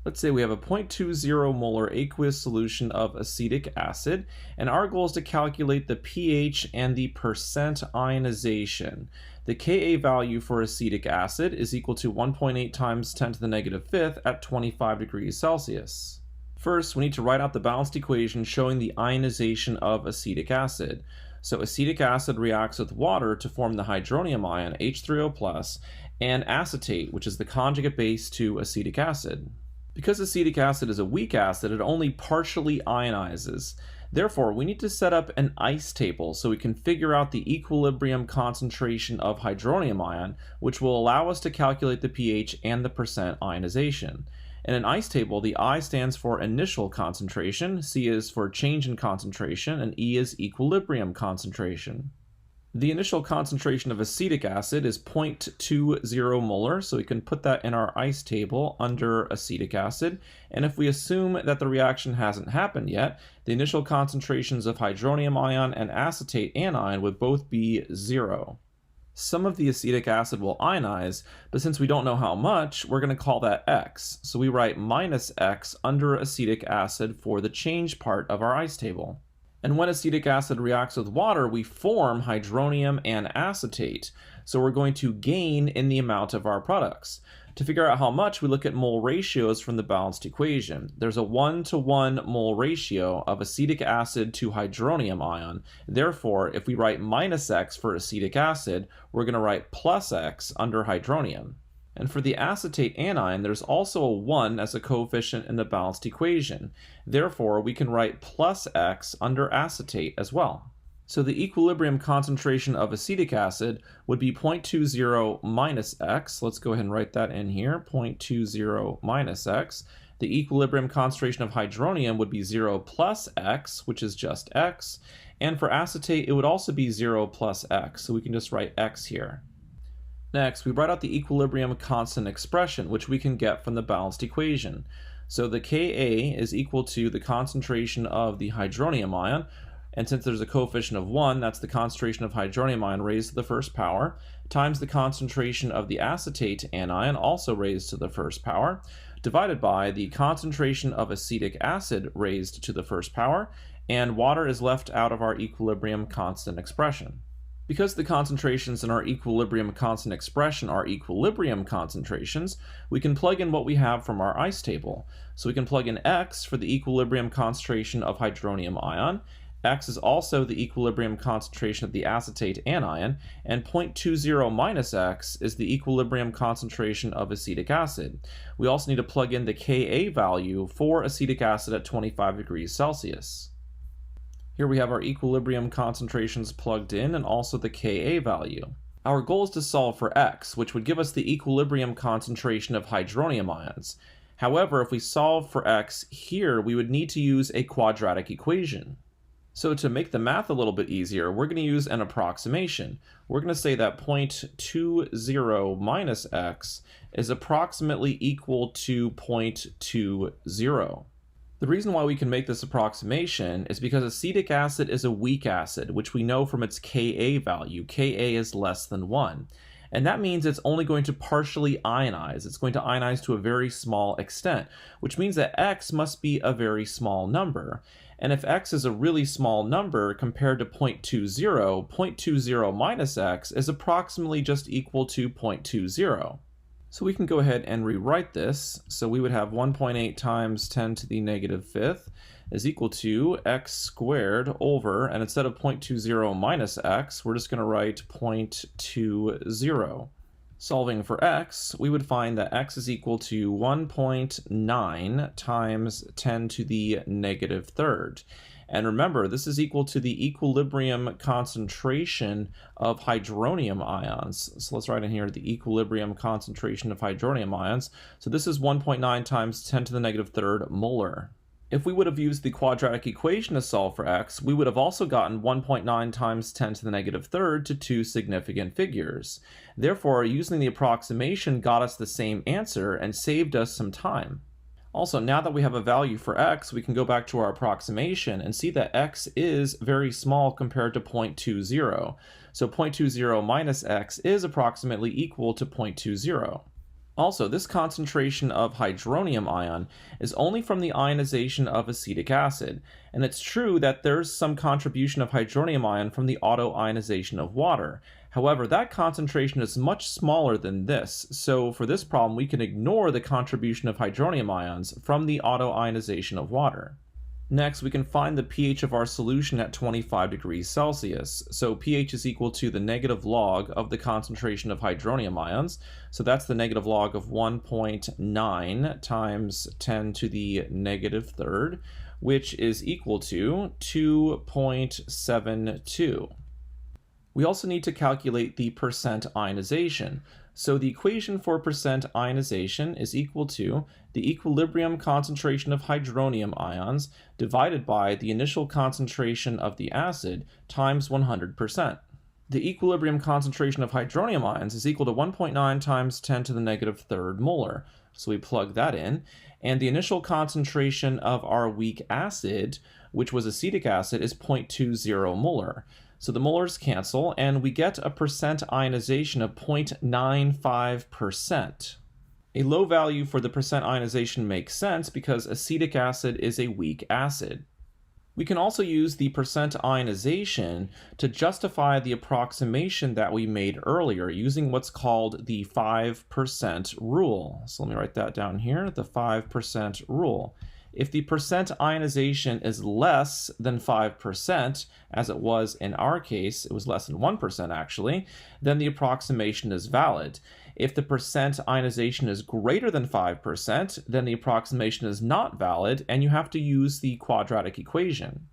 Let's say we have a 0.20 molar aqueous solution of acetic acid, and our goal is to calculate the pH and the percent ionization. The Ka value for acetic acid is equal to 1.8 times 10 to the negative fifth at 25 degrees Celsius. First, we need to write out the balanced equation showing the ionization of acetic acid. So acetic acid reacts with water to form the hydronium ion H3O+, and acetate, which is the conjugate base to acetic acid. Because acetic acid is a weak acid, it only partially ionizes. Therefore, we need to set up an ice table so we can figure out the equilibrium concentration of hydronium ion, which will allow us to calculate the pH and the percent ionization. In an ice table, the I stands for initial concentration, C is for change in concentration, and E is equilibrium concentration. The initial concentration of acetic acid is 0.20 molar, so we can put that in our ice table under acetic acid. And if we assume that the reaction hasn't happened yet, the initial concentrations of hydronium ion and acetate anion would both be 0. Some of the acetic acid will ionize, but since we don't know how much, we're going to call that X. So we write minus X under acetic acid for the change part of our ice table. And when acetic acid reacts with water, we form hydronium and acetate. So we're going to gain in the amount of our products. To figure out how much, we look at mole ratios from the balanced equation. There's a 1-to-1 mole ratio of acetic acid to hydronium ion. Therefore, if we write minus X for acetic acid, we're going to write plus X under hydronium. And for the acetate anion, there's also a 1 as a coefficient in the balanced equation. Therefore, we can write plus X under acetate as well. So the equilibrium concentration of acetic acid would be 0.20 minus X. Let's go ahead and write that in here, 0.20 minus X. The equilibrium concentration of hydronium would be 0 plus X, which is just X. And for acetate, it would also be 0 plus X, so we can just write X here. Next, we write out the equilibrium constant expression, which we can get from the balanced equation. So the Ka is equal to the concentration of the hydronium ion, and since there's a coefficient of 1, that's the concentration of hydronium ion raised to the first power, times the concentration of the acetate anion, also raised to the first power, divided by the concentration of acetic acid raised to the first power, and water is left out of our equilibrium constant expression. Because the concentrations in our equilibrium constant expression are equilibrium concentrations, we can plug in what we have from our ice table. So we can plug in X for the equilibrium concentration of hydronium ion. X is also the equilibrium concentration of the acetate anion, and 0.20 minus X is the equilibrium concentration of acetic acid. We also need to plug in the Ka value for acetic acid at 25 degrees Celsius. Here we have our equilibrium concentrations plugged in and also the Ka value. Our goal is to solve for X, which would give us the equilibrium concentration of hydronium ions. However, if we solve for X here, we would need to use a quadratic equation. So to make the math a little bit easier, we're going to use an approximation. We're going to say that 0.20 minus X is approximately equal to 0.20. The reason why we can make this approximation is because acetic acid is a weak acid, which we know from its Ka value. Ka is less than 1. And that means it's only going to partially ionize. It's going to ionize to a very small extent, which means that X must be a very small number. And if X is a really small number compared to 0.20, 0.20 minus X is approximately just equal to 0.20. So we can go ahead and rewrite this. So we would have 1.8 times 10 to the negative fifth is equal to X squared over, and instead of 0.20 minus X, we're just going to write 0.20. Solving for X, we would find that X is equal to 1.9 times 10 to the negative third. And remember, this is equal to the equilibrium concentration of hydronium ions. So let's write in here the equilibrium concentration of hydronium ions. So this is 1.9 times 10 to the negative third molar. If we would have used the quadratic equation to solve for X, we would have also gotten 1.9 times 10 to the negative third to two significant figures. Therefore, using the approximation got us the same answer and saved us some time. Also, now that we have a value for X, we can go back to our approximation and see that X is very small compared to 0.20. So 0.20 minus X is approximately equal to 0.20. Also, this concentration of hydronium ion is only from the ionization of acetic acid, and it's true that there's some contribution of hydronium ion from the autoionization of water. However, that concentration is much smaller than this, so for this problem we can ignore the contribution of hydronium ions from the autoionization of water. Next, we can find the pH of our solution at 25 degrees Celsius. So pH is equal to the negative log of the concentration of hydronium ions. So that's the negative log of 1.9 times 10 to the negative third, which is equal to 2.72. We also need to calculate the percent ionization. So the equation for percent ionization is equal to the equilibrium concentration of hydronium ions divided by the initial concentration of the acid times 100%. The equilibrium concentration of hydronium ions is equal to 1.9 times 10 to the negative third molar. So we plug that in. And the initial concentration of our weak acid, which was acetic acid, is 0.20 molar. So the molars cancel, and we get a percent ionization of 0.95%. A low value for the percent ionization makes sense because acetic acid is a weak acid. We can also use the percent ionization to justify the approximation that we made earlier using what's called the 5% rule. So let me write that down here, the 5% rule. If the percent ionization is less than 5%, as it was in our case, it was less than 1% actually, then the approximation is valid. If the percent ionization is greater than 5%, then the approximation is not valid and you have to use the quadratic equation.